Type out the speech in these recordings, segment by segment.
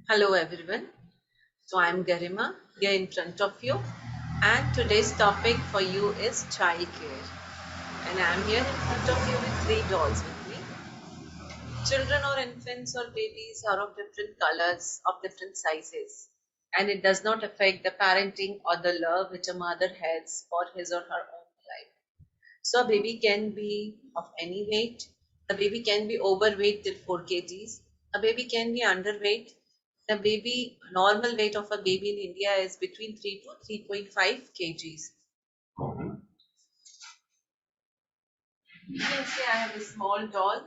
Hello everyone. So I'm Garima here in front of you, and today's topic for you is childcare. And I'm here in front of you with three dolls with me. Children or infants or babies are of different colors, of different sizes, and it does not affect the parenting or the love which a mother has for his or her own life. So a baby can be of any weight. A baby can be overweight till 4 kgs. A baby can be underweight. The baby normal weight of a baby in India is between 3 to 3.5 kgs. You can say I have a small doll,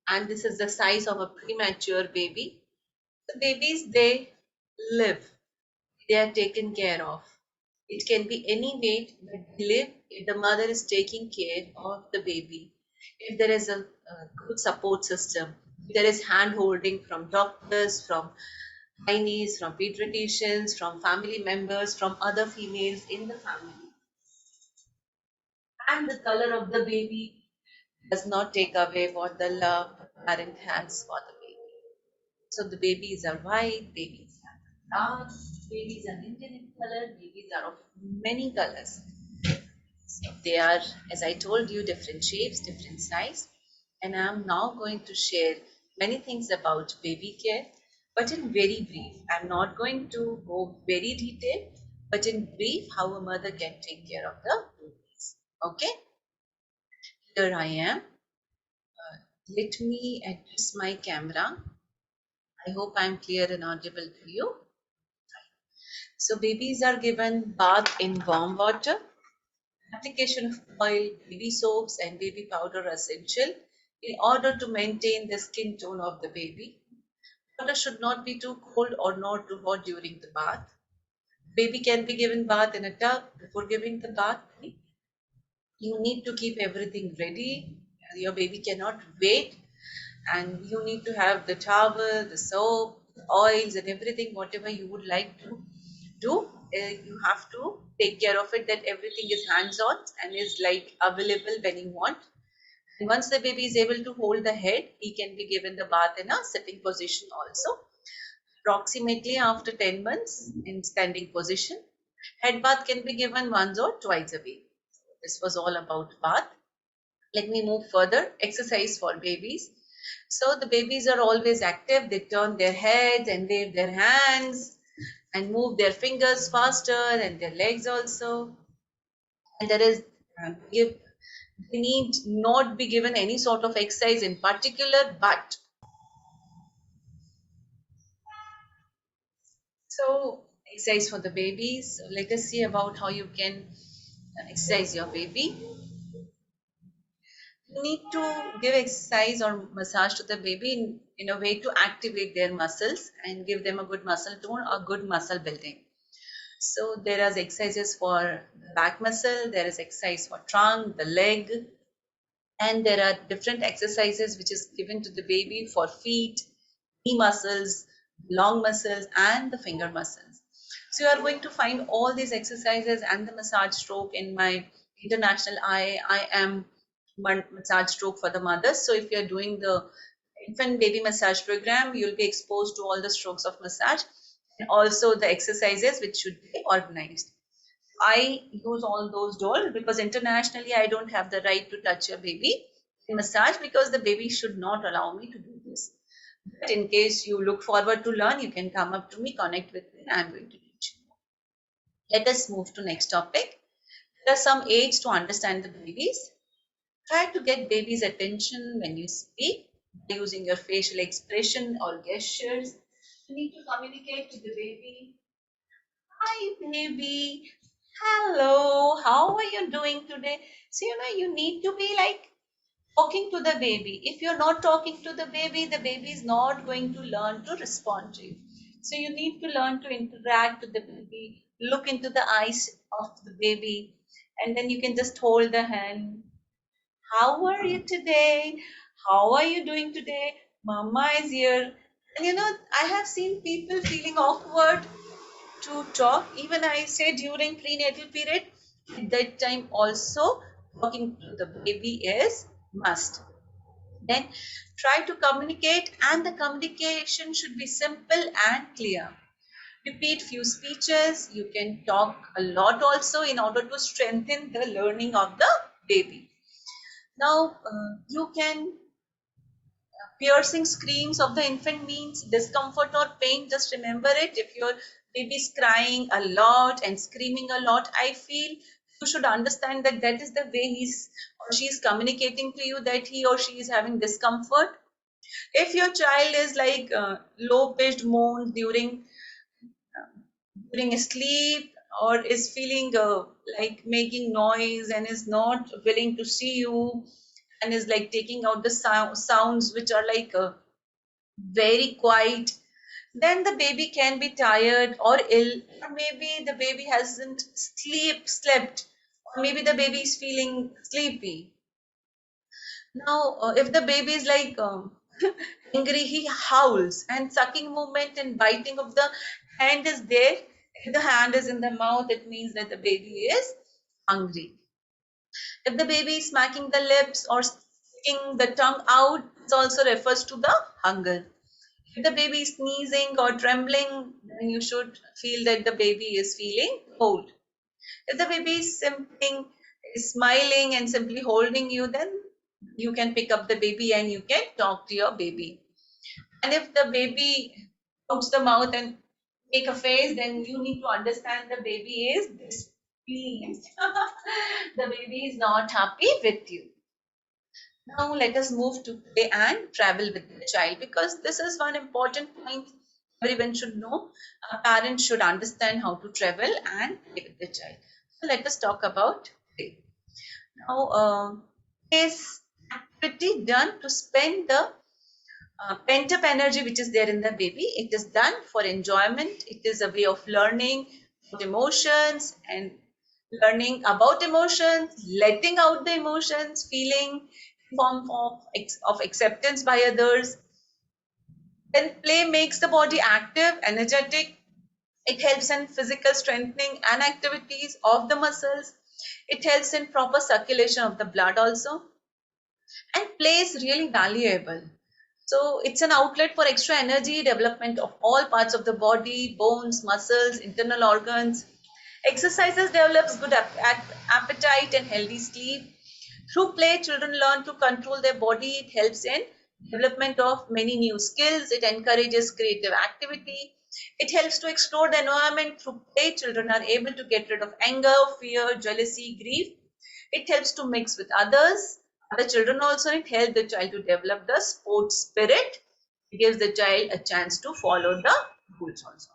and this is the size of a premature baby. The babies, they live, they are taken care of. It can be any weight, but they live if the mother is taking care of the baby. If there is a good support system, if there is hand holding from doctors, from gynaes, from pediatricians, from family members, from other females in the family, and the color of the baby does not take away what the love the parent has for the baby. So the babies are white, babies are dark, babies are Indian in color, babies are of many colors. So they are, as I told you, different shapes, different size. And I'm now going to share many things about baby care, but in very brief. I'm not going to go very detailed, but in brief, how a mother can take care of the babies. Okay, here I am. Let me adjust my camera. I hope I'm clear and audible to you. So babies are given bath in warm water. Application of oil, baby soaps, and baby powder are essential in order to maintain the skin tone of the baby. Water should not be too cold or not too hot during the bath. Baby can be given bath in a tub before giving the bath. You need to keep everything ready. Your baby cannot wait, and you need to have the towel, the soap, the oils, and everything, whatever you would like to do. You have to take care of it that everything is hands on and is like available when you want. And once the baby is able to hold the head, he can be given the bath in a sitting position also. Approximately after 10 months in standing position, head bath can be given once or twice a week. This was all about bath. Let me move further. Exercise for babies. So the babies are always active. They turn their heads and wave their hands and move their fingers faster and their legs also. And there is give they need not be given any sort of exercise in particular, but so exercise for the babies. So let us see about how you can exercise your baby. You need to give exercise or massage to the baby in a way to activate their muscles and give them a good muscle tone or good muscle building. So there are exercises for the back muscle, there is exercise for trunk, the leg, and there are different exercises which is given to the baby for feet, knee muscles, long muscles, and the finger muscles. So you are going to find all these exercises and the massage stroke in my international I am massage stroke for the mothers. So if you are doing the infant baby massage program, you'll be exposed to all the strokes of massage and also the exercises which should be organized. I use all those dolls because internationally I don't have the right to touch a baby in massage because the baby should not allow me to do this. But in case you look forward to learn, you can come up to me, connect with me, and I'm going to teach you. Let us move to next topic. There are some aids to understand the babies. Try to get baby's attention when you speak by using your facial expression or gestures. You need to communicate to the baby. Hi, baby. Hello. How are you doing today? So, you need to be like talking to the baby. If you're not talking to the baby is not going to learn to respond to you. So, you need to learn to interact with the baby, look into the eyes of the baby, and then you can just hold the hand. How are you today? How are you doing today? Mama is here. And I have seen people feeling awkward to talk. Even I say during prenatal period, at that time also talking to the baby is must. Then try to communicate, and the communication should be simple and clear. Repeat few speeches. You can talk a lot also in order to strengthen the learning of the baby. Now, you can piercing screams of the infant means discomfort or pain. Just remember it. If your baby is crying a lot and screaming a lot, I feel you should understand that that is the way he's or she is communicating to you that he or she is having discomfort. If your child is like low pitched moans during sleep, or is feeling like making noise and is not willing to see you, and is like taking out the sounds which are like very quiet, then the baby can be tired or ill, or maybe the baby hasn't slept, or maybe the baby is feeling sleepy. Now, if the baby is like angry, he howls, and sucking movement and biting of the hand is there. If the hand is in the mouth, it means that the baby is hungry. If the baby is smacking the lips or sticking the tongue out, it also refers to the hunger. If the baby is sneezing or trembling, then you should feel that the baby is feeling cold. If the baby is smiling and simply holding you, then you can pick up the baby and you can talk to your baby. And if the baby opens the mouth and make a face, then you need to understand the baby is displeased. The baby is not happy with you. Now let us move to play and travel with the child, because this is one important point everyone should know. A parent should understand how to travel and play with the child. So let us talk about play. Now, is activity done to spend the pent up energy which is there in the baby. It is done for enjoyment. It is a way of learning about emotions and learning about emotions, letting out the emotions, feeling form of acceptance by others. Then play makes the body active, energetic. It helps in physical strengthening and activities of the muscles. It helps in proper circulation of the blood also. And play is really valuable. So it's an outlet for extra energy, development of all parts of the body, bones, muscles, internal organs. Exercises develops good appetite and healthy sleep. Through play, children learn to control their body. It helps in development of many new skills. It encourages creative activity. It helps to explore the environment. Through play, children are able to get rid of anger, fear, jealousy, grief. It helps to mix with others. Other children also. It helps the child to develop the sports spirit. It gives the child a chance to follow the rules also.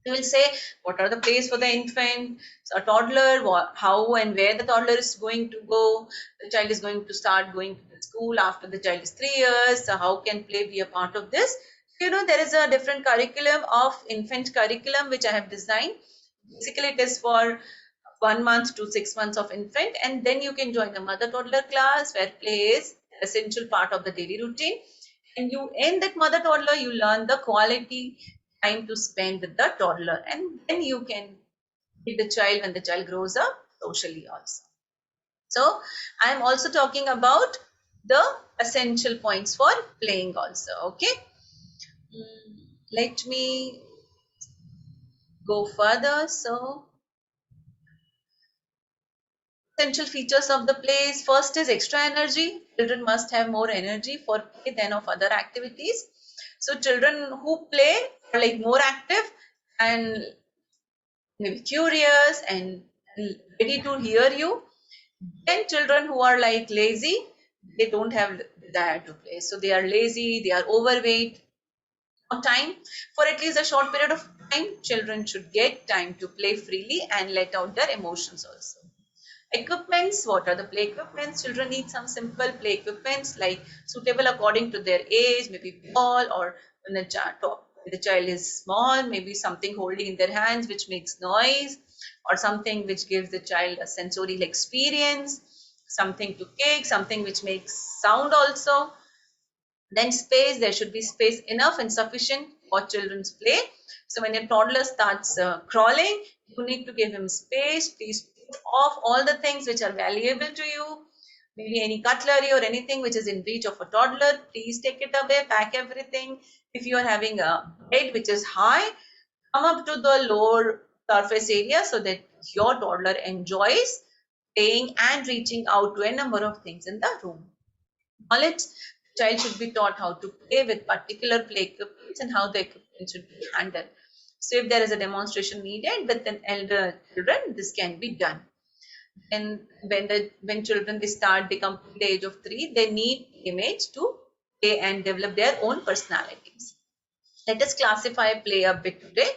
We will say what are the plays for the infant, so a toddler, how and where the toddler is going to go. The child is going to start going to the school after the child is 3 years. So how can play be a part of this? You know, there is a different curriculum of infant curriculum which I have designed. Basically, it is for 1 month to 6 months of infant, and then you can join the mother toddler class where play is an essential part of the daily routine. And you in that mother toddler, you learn the quality time to spend with the toddler, and then you can meet the child when the child grows up socially also. So I am also talking about the essential points for playing also. Okay, let me go further. So essential features of the plays. First is extra energy. Children must have more energy for play than of other activities. So children who play are like more active and maybe curious and ready to hear you. Then children who are like lazy, they don't have desire to play. So they are lazy, they are overweight. On time, for at least a short period of time, children should get time to play freely and let out their emotions also. Equipments, what are the play equipments? Children need some simple play equipments like suitable according to their age, maybe ball, or when the child is small, maybe something holding in their hands which makes noise, or something which gives the child a sensorial experience, something to kick, something which makes sound also. Then space, there should be space enough and sufficient for children's play. So when a toddler starts crawling, you need to give him space. Please put off all the things which are valuable to you. maybe any cutlery or anything which is in reach of a toddler, please take it away, pack everything. If you are having a bed which is high, come up to the lower surface area so that your toddler enjoys playing and reaching out to a number of things in the room. Knowledge, the child should be taught how to play with particular play equipment and how the equipment should be handled. So if there is a demonstration needed with an elder children, this can be done. And when children they complete the age of 3, they need image to play and develop their own personalities. Let us classify play a bit today.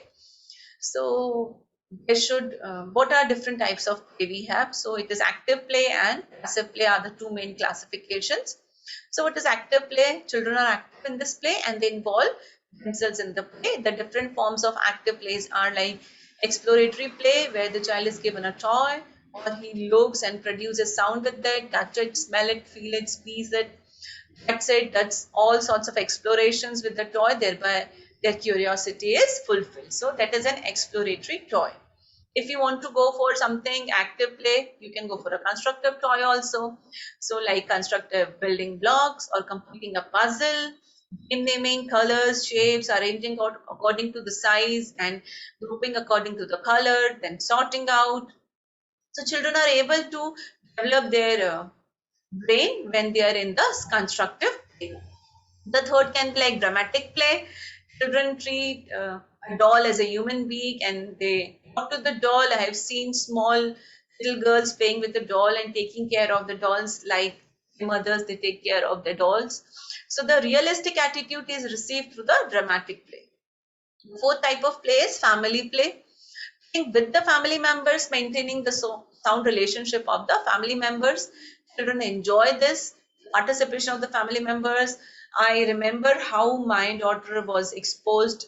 So there should what are different types of play we have? So it is active play and passive play are the two main classifications. So what is active play? Children are active in this play and they involve themselves in the play. The different forms of active plays are like exploratory play, where the child is given a toy or he looks and produces sound with it, touch it, smell it, feel it, squeeze it. That's it. That's all sorts of explorations with the toy, thereby their curiosity is fulfilled. So that is an exploratory toy. If you want to go for something active play, you can go for a constructive toy also. So like constructive building blocks or completing a puzzle, game naming, colors, shapes, arranging according to the size and grouping according to the color, then sorting out. So children are able to develop their brain when they are in the constructive play. The third can be like dramatic play. Children treat a doll as a human being and they talk to the doll. I have seen small little girls playing with the doll and taking care of the dolls like mothers, they take care of their dolls. So the realistic attitude is received through the dramatic play. The fourth type of play is family play. With the family members, maintaining the sound relationship of the family members. Children enjoy this participation of the family members. I remember how my daughter was exposed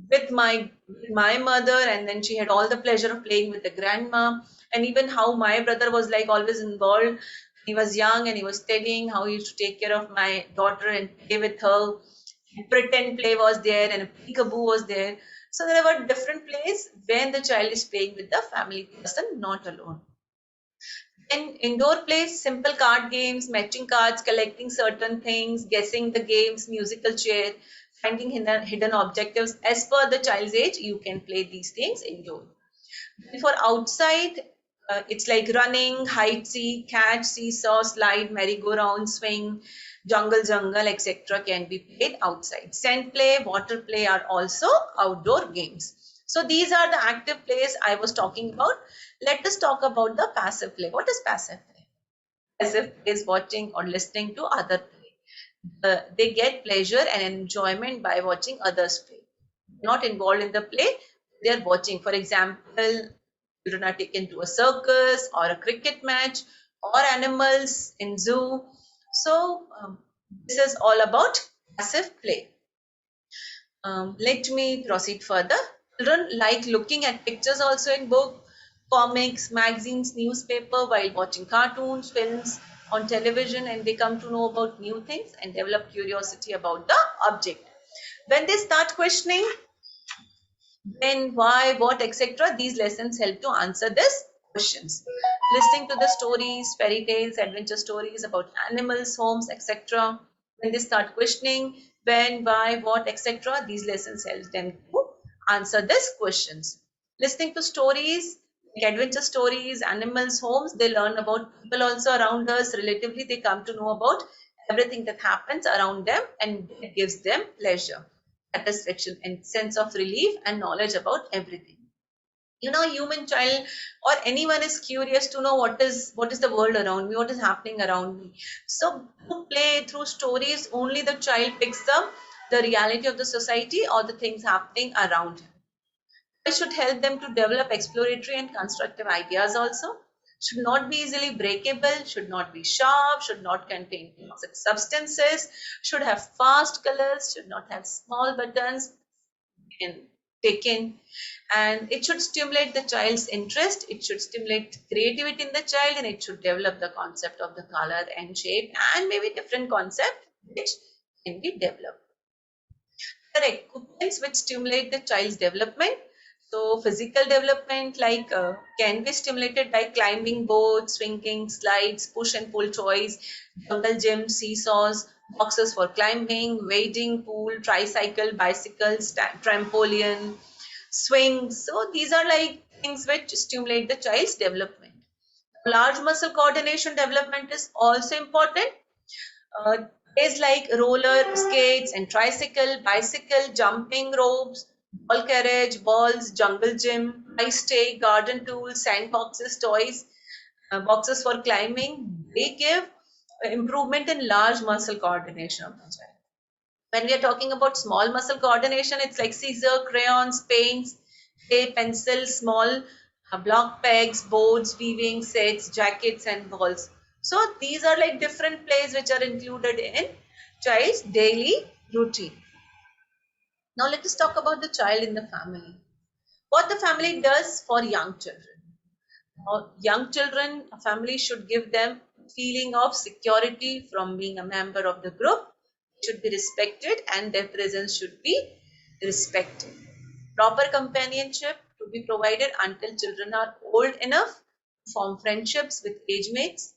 with my mother, and then she had all the pleasure of playing with the grandma, and even how my brother was like always involved. He was young and he was studying how he used to take care of my daughter and play with her. Pretend play was there and a peekaboo was there. So there were different plays when the child is playing with the family person, not alone. In indoor plays, simple card games, matching cards, collecting certain things, guessing the games, musical chair, finding hidden objectives. As per the child's age, you can play these things indoor. For outside, it's like running, hide, seek, catch, seesaw, slide, merry-go-round, swing, jungle, etc. can be played outside. Sand play, water play are also outdoor games. So these are the active plays I was talking about. Let us talk about the passive play. What is passive play? Passive play is watching or listening to other play. They get pleasure and enjoyment by watching others play. Not involved in the play, they are watching. For example, children are taken to a circus or a cricket match or animals in zoo. So this is all about passive play. Let me proceed further. Children like looking at pictures also in book, comics, magazines, newspaper while watching cartoons, films on television, and they come to know about new things and develop curiosity about the object. When they start questioning when, why, what, etc., these lessons help to answer these questions. Listening to the stories, fairy tales, adventure stories about animals, homes, etc. When they start questioning when, why, what, etc., these lessons help them to answer these questions. Listening to stories, like adventure stories, animals, homes, they learn about people also around us. Relatively, they come to know about everything that happens around them and it gives them pleasure, satisfaction and sense of relief and knowledge about everything. You know, human child or anyone is curious to know what is the world around me, what is happening around me. So to play through stories, only the child picks up the reality of the society or the things happening around him. It should help them to develop exploratory and constructive ideas also. Should not be easily breakable, should not be sharp, should not contain toxic substances, should have fast colors, should not have small buttons and taken, and it should stimulate the child's interest, it should stimulate creativity in the child, and it should develop the concept of the color and shape and maybe different concept which can be developed. The equipments which stimulate the child's development. So physical development can be stimulated by climbing boards, swinging slides, push and pull toys, jungle gym, seesaws, boxes for climbing, wading pool, tricycle, bicycles, trampoline, swings. So these are like things which stimulate the child's development. Large muscle coordination development is also important. Uh, Plays like roller skates and tricycle, bicycle, jumping ropes, ball carriage, balls, jungle gym, high stake, garden tools, sandboxes, toys, boxes for climbing. They give improvement in large muscle coordination of the child. When we are talking about small muscle coordination, it's like scissor, crayons, paints, clay, pencils, small block pegs, boards, weaving sets, jackets, and balls. So these are like different plays which are included in child's daily routine. Now let us talk about the child in the family. What the family does for young children. Young children, a family should give them a feeling of security from being a member of the group, should be respected, and their presence should be respected. Proper companionship to be provided until children are old enough to form friendships with age mates.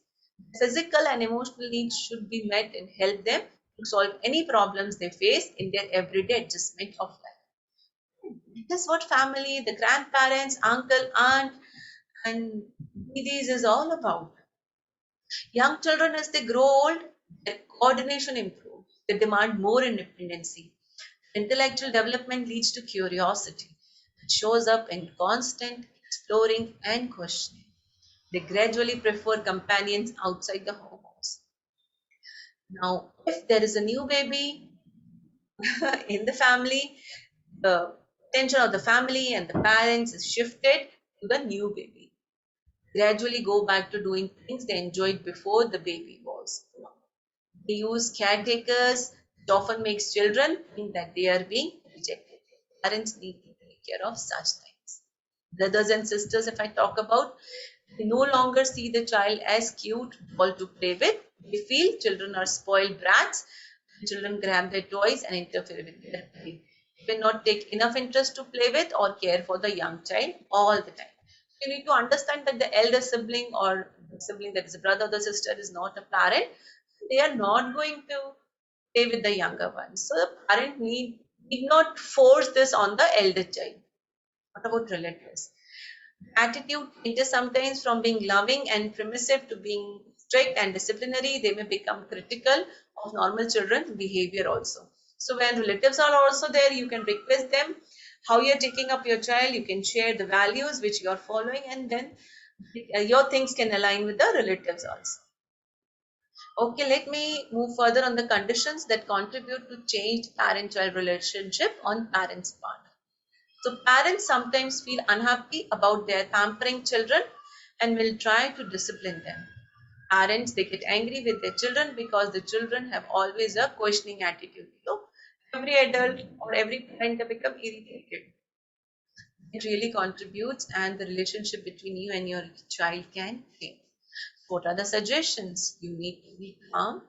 Physical and emotional needs should be met and help them to solve any problems they face in their everyday adjustment of life. This is what family, the grandparents, uncle, aunt, and these is all about. Young children, as they grow old, their coordination improves. They demand more independency. Intellectual development leads to curiosity. It shows up in constant exploring and questioning. They gradually prefer companions outside the home house. Now, if there is a new baby in the family, the attention of the family and the parents is shifted to the new baby. Gradually go back to doing things they enjoyed before the baby was born. They use caretakers, which often makes children think that they are being rejected. Parents need to take care of such things. Brothers and sisters, if I talk about, they no longer see the child as cute doll to play with. They feel children are spoiled brats. Children grab their toys and interfere with their play. They will not take enough interest to play with or care for the young child all the time. You need to understand that the elder sibling or the sibling that is a brother or the sister is not a parent. They are not going to play with the younger ones. So the parent need not force this on the elder child. What about relatives? Attitude changes sometimes from being loving and permissive to being strict and disciplinary. They may become critical of normal children's behavior also. So when relatives are also there, you can request them how you're taking up your child. You can share the values which you are following, and then your things can align with the relatives also. Okay, let me move further on the conditions that contribute to changed parent-child relationship on parents' part. So parents sometimes feel unhappy about their pampering children and will try to discipline them. Parents, they get angry with their children because the children have always a questioning attitude. So every adult or every parent they become irritated. It really contributes, and the relationship between you and your child can change. What are the suggestions? You need to be calm,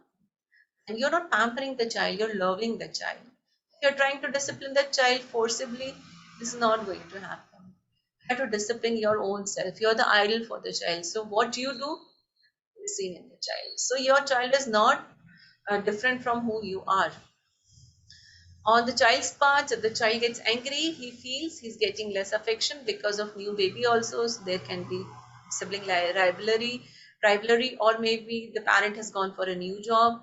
and you're not pampering the child, you're loving the child. If you're trying to discipline the child forcibly, this is not going to happen. You have to discipline your own self. You're the idol for the child. So what you do is seen in the child. So your child is not different from who you are. On the child's part, if the child gets angry, he feels he's getting less affection because of new baby also. So there can be sibling rivalry, or maybe the parent has gone for a new job.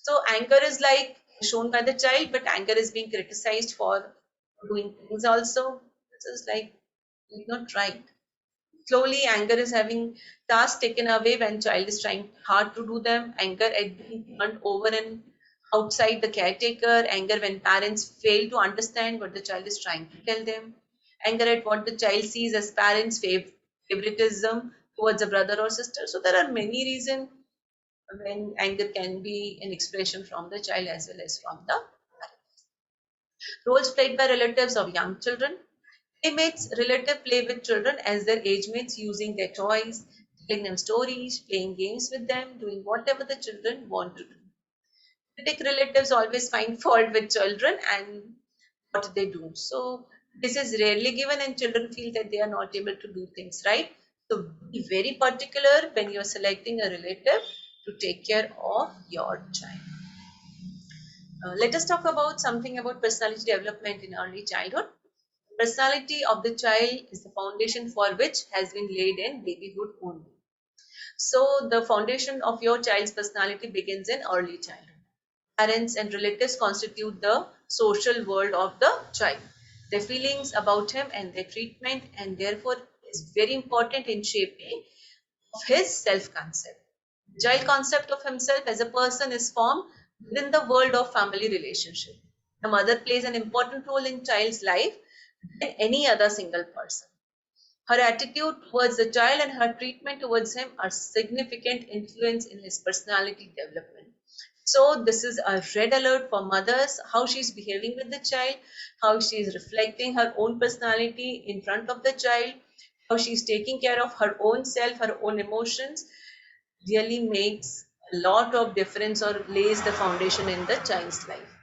So anger is like shown by the child, but anger is being criticized for doing things also. This is like not right. Slowly, anger is having tasks taken away when child is trying hard to do them. Anger at being turned over and outside the caretaker. Anger when parents fail to understand what the child is trying to tell them. Anger at what the child sees as parents' favoritism towards a brother or sister. So there are many reasons when anger can be an expression from the child as well as from the parents. Roles played by relatives of young children. Playmates, relative play with children as their age mates using their toys, telling them stories, playing games with them, doing whatever the children want to do. Critic relatives always find fault with children and what they do. So This is rarely given and children feel that they are not able to do things right. So be very particular when you're selecting a relative to take care of your child. Let us talk about something about personality development in early childhood. Personality of the child is the foundation for which has been laid in babyhood only. So the foundation of your child's personality begins in early childhood. Parents and relatives constitute the social world of the child. Their feelings about him and their treatment and therefore is very important in shaping of his self-concept. The child concept of himself as a person is formed within the world of family relationship. The mother plays an important role in child's life than any other single person. Her attitude towards the child and her treatment towards him are significant influence in his personality development. So this is a red alert for mothers, how she's behaving with the child, how she is reflecting her own personality in front of the child, how she's taking care of her own self, her own emotions, really makes a lot of difference or lays the foundation in the child's life.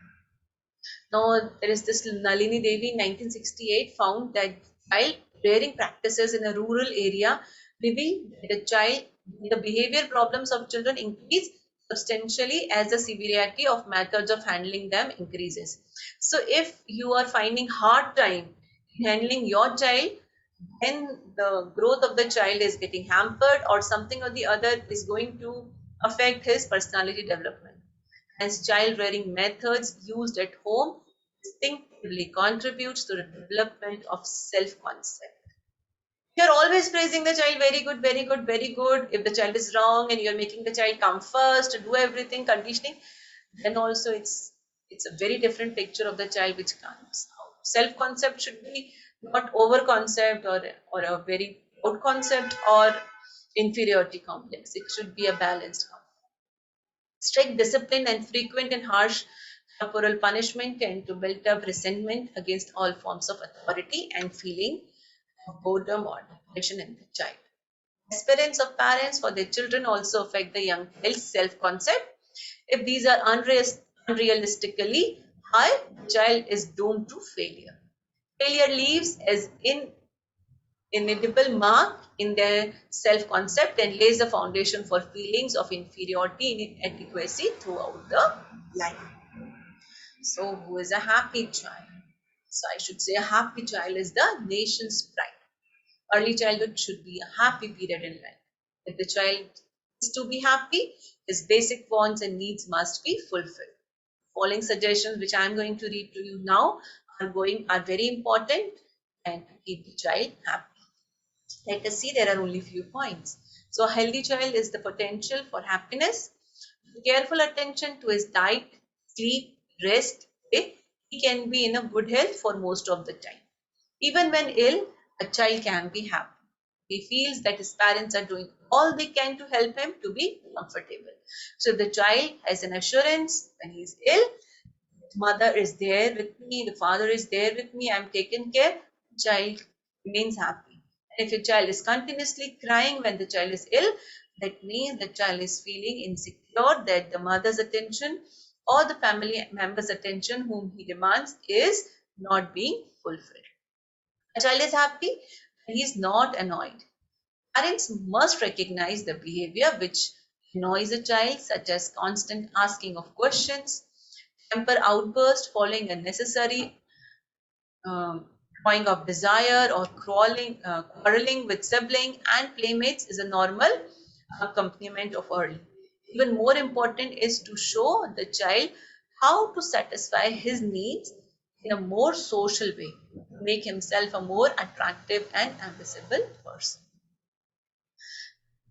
Now, there is this Nalini Devi in 1968 found that child rearing practices in a rural area reveal that the behavior problems of children increase substantially as the severity of methods of handling them increases. So, if you are finding hard time in handling your child, then the growth of the child is getting hampered or something or the other is going to affect his personality development. As child rearing methods used at home distinctively contributes to the development of self-concept. You're always praising the child, very good, very good, very good. If the child is wrong and you're making the child come first, do everything, conditioning, then also it's a very different picture of the child which comes out. Self-concept should be not over-concept or a very out concept or inferiority complex. It should be a balanced complex. Strict discipline and frequent and harsh corporal punishment tend to build up resentment against all forms of authority and feeling of boredom or depression in the child. Aspirants of parents for their children also affect the young child's self-concept. If these are unrealistically high, the child is doomed to failure. Failure leaves as inedible mark in their self-concept and lays the foundation for feelings of inferiority and inadequacy throughout the life. So, who is a happy child? So, I should say a happy child is the nation's pride. Early childhood should be a happy period in life. If the child is to be happy, his basic wants and needs must be fulfilled. Following suggestions, which I am going to read to you now, are very important and to keep the child happy. Let us see, there are only few points. So a healthy child is the potential for happiness. With careful attention to his diet, sleep, rest, he can be in a good health for most of the time. Even when ill, a child can be happy. He feels that his parents are doing all they can to help him to be comfortable. So the child has an assurance when he is ill, mother is there with me, the father is there with me, I'm taken care, child remains happy. And if your child is continuously crying when the child is ill, that means the child is feeling insecure that the mother's attention or the family member's attention whom he demands is not being fulfilled. A child is happy when he is not annoyed. Parents must recognize the behavior which annoys a child, such as constant asking of questions, temper outburst following unnecessary drawing of desire or quarreling with sibling and playmates is a normal accompaniment of early. Even more important is to show the child how to satisfy his needs in a more social way, to make himself a more attractive and ambitious person.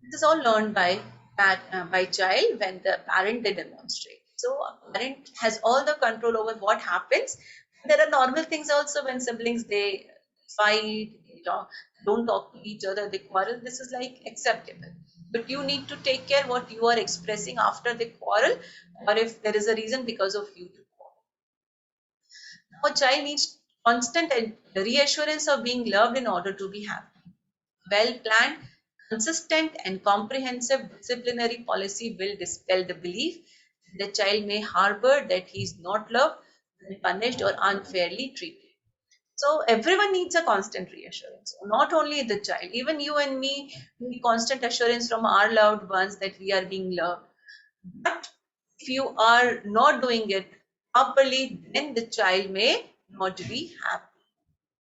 This is all learned by child when the parent they demonstrate. So a parent has all the control over what happens. There are normal things also when siblings they fight, don't talk to each other, they quarrel. This is like acceptable. But you need to take care what you are expressing after the quarrel, or if there is a reason because of you to quarrel. Now, a child needs constant reassurance of being loved in order to be happy. Well-planned, consistent and comprehensive disciplinary policy will dispel the belief that the child may harbor that he is not loved, punished or unfairly treated. So everyone needs a constant reassurance, not only the child, even you and me need constant assurance from our loved ones that we are being loved. But if you are not doing it properly, then the child may not be happy.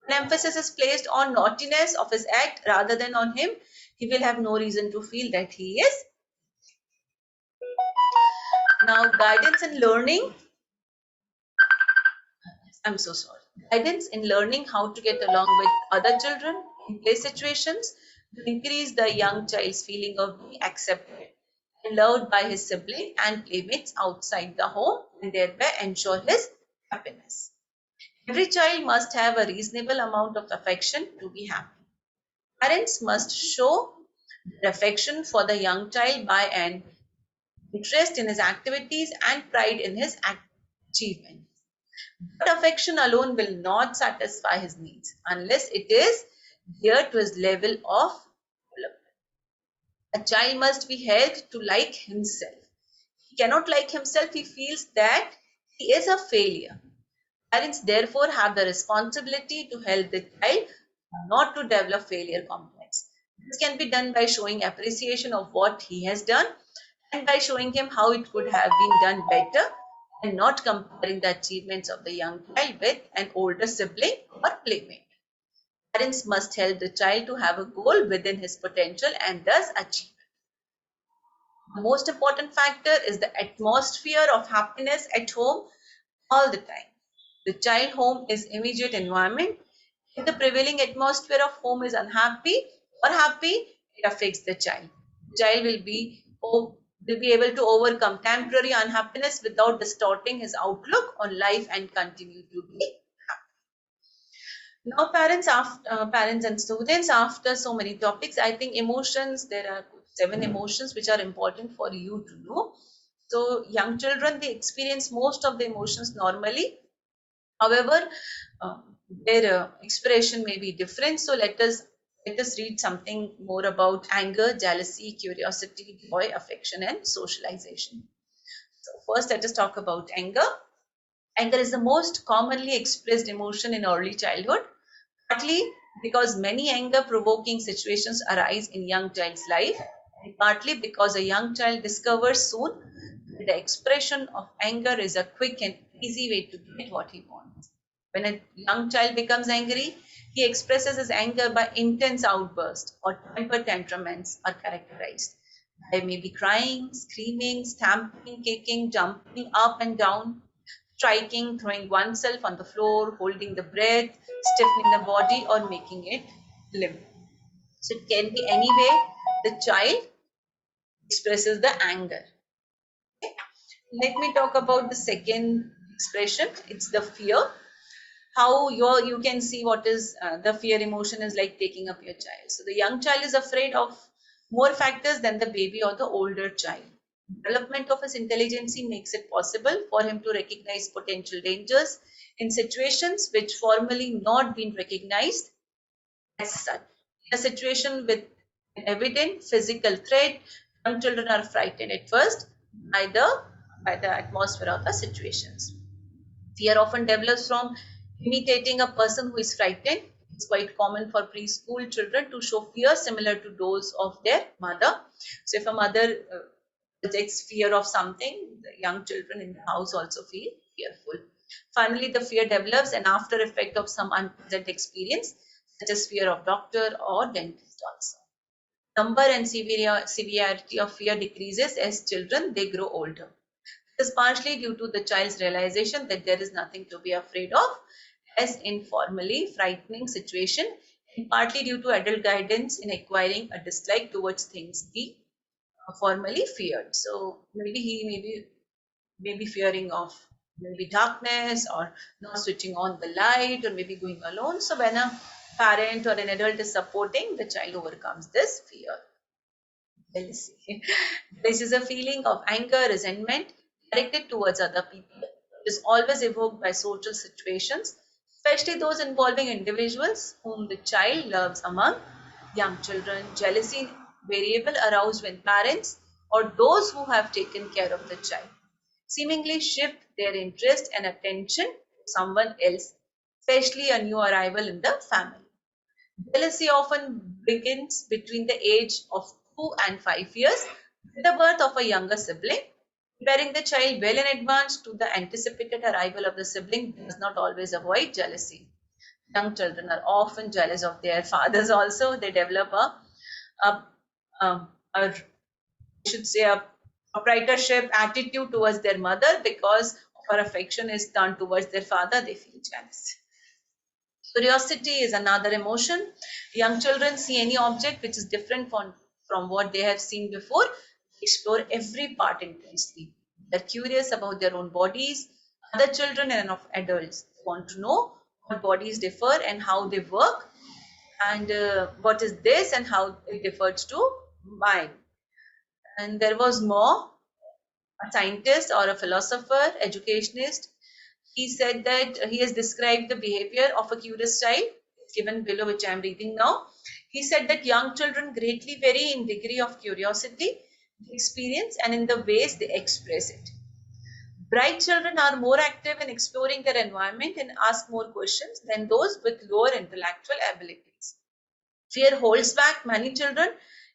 When emphasis is placed on naughtiness of his act rather than on him, he will have no reason to feel that he is. Now, guidance in learning, I'm so sorry. Guidance in learning how to get along with other children in play situations to increase the young child's feeling of being accepted and loved by his sibling and playmates outside the home, and thereby ensure his happiness. Every child must have a reasonable amount of affection to be happy. Parents must show their affection for the young child by an interest in his activities and pride in his achievement. But affection alone will not satisfy his needs unless it is geared to his level of development. A child must be held to like himself. He cannot like himself, he feels that he is a failure. Parents therefore have the responsibility to help the child not to develop failure complex. This can be done by showing appreciation of what he has done and by showing him how it could have been done better and not comparing the achievements of the young child with an older sibling or playmate. Parents must help the child to have a goal within his potential and thus achieve it. The most important factor is the atmosphere of happiness at home all the time. The child home is immediate environment. If the prevailing atmosphere of home is unhappy or happy, it affects the child. The child will be able to overcome temporary unhappiness without distorting his outlook on life and continue to be happy. Now, parents and students, after so many topics, I think emotions, there are 7 emotions which are important for you to know. So, young children, they experience most of the emotions normally. However, their expression may be different. So let us read something more about anger, jealousy, curiosity, joy, affection, and socialization. So first, let us talk about anger. Anger is the most commonly expressed emotion in early childhood, partly because many anger-provoking situations arise in young child's life, and partly because a young child discovers soon that the expression of anger is a quick and easy way to get what he wants. When a young child becomes angry, he expresses his anger by intense outbursts or temper tantrums are characterized by maybe crying, screaming, stamping, kicking, jumping up and down, striking, throwing oneself on the floor, holding the breath, stiffening the body, or making it limp. So it can be any way the child expresses the anger. Okay. Let me talk about the second expression. It's the fear. How you can see what is the fear emotion is like taking up your child. So the young child is afraid of more factors than the baby or the older child. Development of his intelligence makes it possible for him to recognize potential dangers in situations which formerly not been recognized as such. In a situation with an evident physical threat, young children are frightened at first by the atmosphere of the situations. Fear often develops from imitating a person who is frightened. It's quite common for preschool children to show fear similar to those of their mother. So if a mother projects fear of something, the young children in the house also feel fearful. Finally, the fear develops an after effect of some unpleasant experience, such as fear of doctor or dentist also. Number and severity of fear decreases as children they grow older. This is partially due to the child's realization that there is nothing to be afraid of, as informally frightening situation, and partly due to adult guidance in acquiring a dislike towards things he formerly feared. So maybe he may be fearing of maybe darkness or not switching on the light or maybe going alone. So when a parent or an adult is supporting, the child overcomes this fear. Jealousy. This is a feeling of anger, resentment directed towards other people. It is always evoked by social situations, especially those involving individuals whom the child loves among young children. Jealousy variable aroused when parents or those who have taken care of the child seemingly shift their interest and attention to someone else, especially a new arrival in the family. Jealousy often begins between the age of 2 and 5 years with the birth of a younger sibling. Preparing the child well in advance to the anticipated arrival of the sibling does not always avoid jealousy. Young children are often jealous of their fathers also. They develop a, a I should say a proprietorship attitude towards their mother because her affection is turned towards their father. They feel jealous. Curiosity is another emotion. Young children see any object which is different from what they have seen before, explore every part intensely. They're curious about their own bodies, other children, and of adults. They want to know what bodies differ and how they work, and what is this and how it differs to mine. And there was more, a scientist or a philosopher, educationist. He said that he has described the behavior of a curious child, given below, which I am reading now. He said that young children greatly vary in degree of curiosity, experience, and in the ways they express it. Bright children are more active in exploring their environment and ask more questions than those with lower intellectual abilities. Fear holds back many children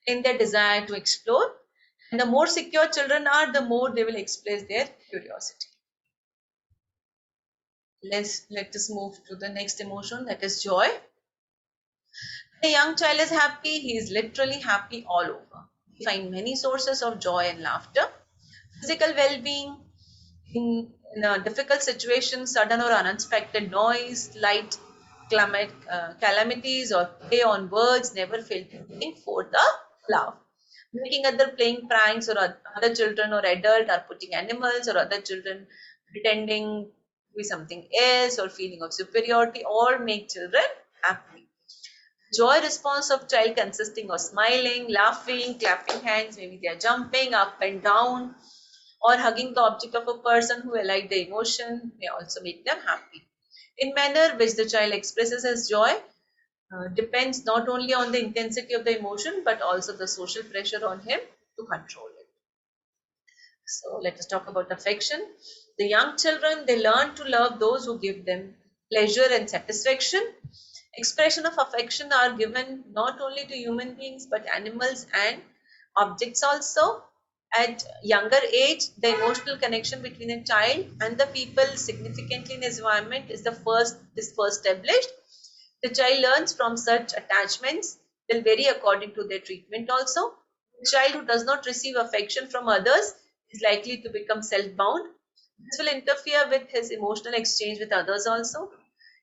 in their desire to explore, and the more secure children are, the more they will express their curiosity. Let us move to the next emotion, that is joy. When a young child is happy, he is literally happy all over. We find many sources of joy and laughter. Physical well-being in a difficult situation, sudden or unexpected noise, light calamities, or play on words never fail to bring forth a laugh. Making other playing pranks, or other children or adult are putting animals or other children pretending to be something else, or feeling of superiority, all make children happy. Joy response of child consisting of smiling, laughing, clapping hands, maybe they are jumping up and down, or hugging the object of a person who allied the emotion may also make them happy. In manner which the child expresses his joy depends not only on the intensity of the emotion but also the social pressure on him to control it. So let us talk about affection. The young children, they learn to love those who give them pleasure and satisfaction. Expression of affection are given not only to human beings but animals and objects also. At younger age, the emotional connection between a child and the people significantly in his environment is first established. The child learns from such attachments will vary according to their treatment also. The child who does not receive affection from others is likely to become self-bound. This will interfere with his emotional exchange with others also.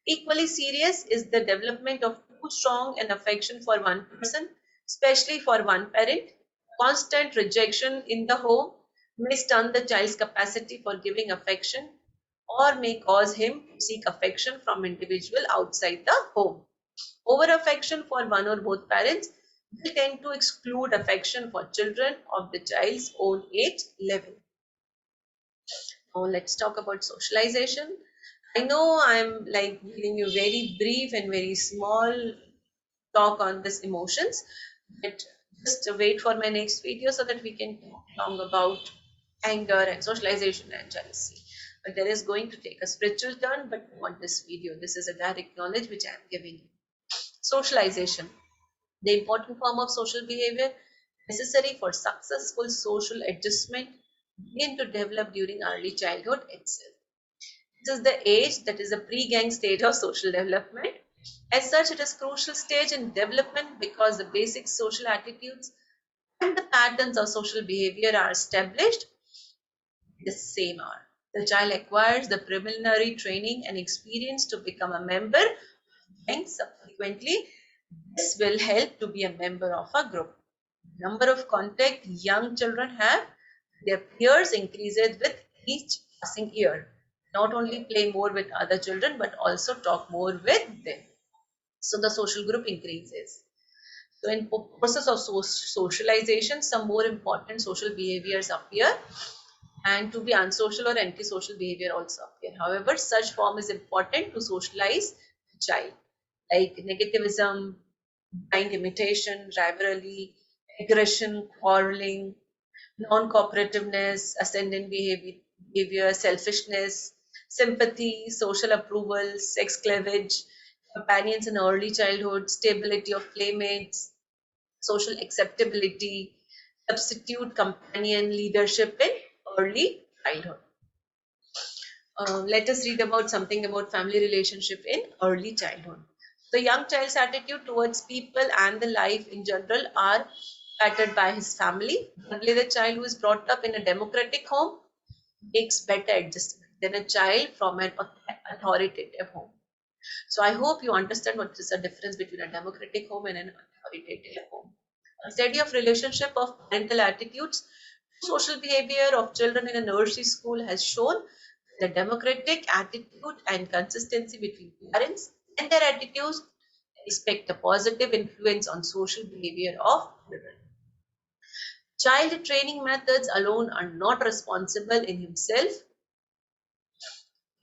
Equally serious is the development of too strong an affection for one person, especially for one parent. Constant rejection in the home may stun the child's capacity for giving affection or may cause him to seek affection from individual outside the home. Over affection for one or both parents will tend to exclude affection for children of the child's own age level. Now let's talk about socialization. I know I'm like giving you very brief and very small talk on this emotions, but just wait for my next video so that we can talk long about anger and socialization and jealousy. But there is going to take a spiritual turn, but not this video. This is a direct knowledge which I am giving you. Socialization, the important form of social behavior necessary for successful social adjustment, begin to develop during early childhood itself. This is the age that is a pre-gang stage of social development. As such, it is a crucial stage in development because the basic social attitudes and the patterns of social behavior are established. The same are. The child acquires the preliminary training and experience to become a member, and subsequently, this will help to be a member of a group. The number of contact young children have with their peers increases with each passing year. Not only play more with other children, but also talk more with them. So the social group increases. So in process of socialization, some more important social behaviors appear, and to be unsocial or antisocial behavior also appear. However, such form is important to socialize the child, like negativism, blind imitation, rivalry, aggression, quarreling, non-cooperativeness, ascendant behavior, selfishness, sympathy, social approval, sex cleavage, companions in early childhood, stability of playmates, social acceptability, substitute companion leadership in early childhood. Let us read about something about family relationship in early childhood. The young child's attitude towards people and the life in general are pattered by his family. Only the child who is brought up in a democratic home makes better adjustment than a child from an authoritative home. So I hope you understand what is the difference between a democratic home and an authoritative home. A study of relationship of parental attitudes to social behavior of children in a nursery school has shown the democratic attitude and consistency between parents and their attitudes expect a positive influence on social behavior of children. Child training methods alone are not responsible in himself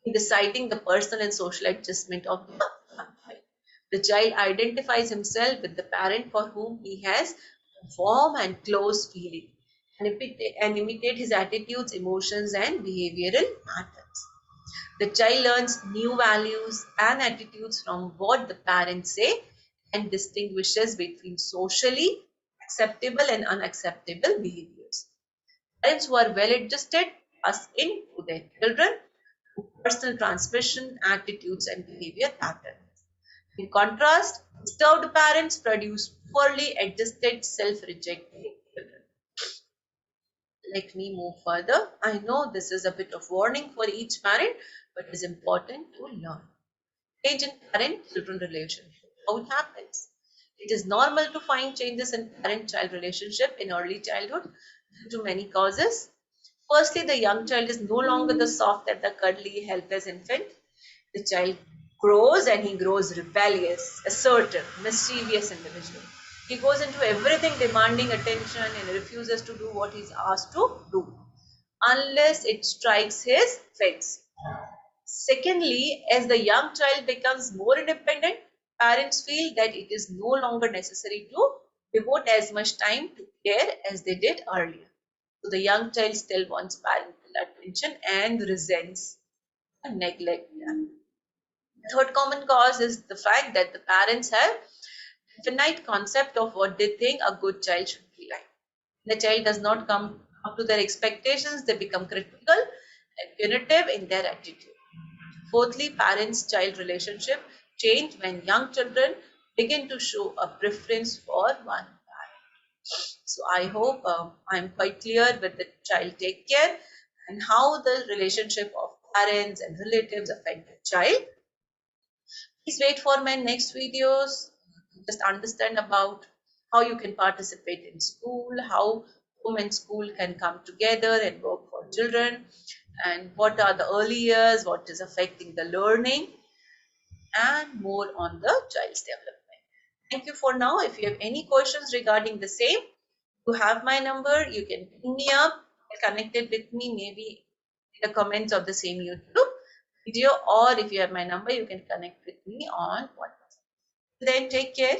in deciding the personal and social adjustment of the child. The child identifies himself with the parent for whom he has a warm and close feeling and imitate his attitudes, emotions, and behavioral patterns. The child learns new values and attitudes from what the parents say and distinguishes between socially acceptable and unacceptable behaviors. Parents who are well adjusted pass into their children personal transmission, attitudes, and behavior patterns. In contrast, disturbed parents produce poorly adjusted, self-rejecting children. Let me move further. I know this is a bit of warning for each parent, but it is important to learn. Change in parent-children relationship. How it happens? It is normal to find changes in parent-child relationship in early childhood due to many causes. Firstly, the young child is no longer the soft and the cuddly, helpless infant. The child grows and he grows rebellious, assertive, mischievous individual. He goes into everything demanding attention and refuses to do what he's asked to do unless it strikes his fix. Secondly, as the young child becomes more independent, parents feel that it is no longer necessary to devote as much time to care as they did earlier. So the young child still wants parental attention and resents neglect. The third common cause is the fact that the parents have finite concept of what they think a good child should be like. The child does not come up to their expectations, they become critical and punitive in their attitude. Fourthly, parents-child relationship change when young children begin to show a preference for one parent. So I hope I'm quite clear with the child take care and how the relationship of parents and relatives affect the child. Please wait for my next videos. Just understand about how you can participate in school, how home and school can come together and work for children, and what are the early years, what is affecting the learning, and more on the child's development. Thank you for now. If you have any questions regarding the same, you have my number. You can ping me up, connect it with me, maybe in the comments of the same YouTube video, or if you have my number, you can connect with me on WhatsApp. Then take care.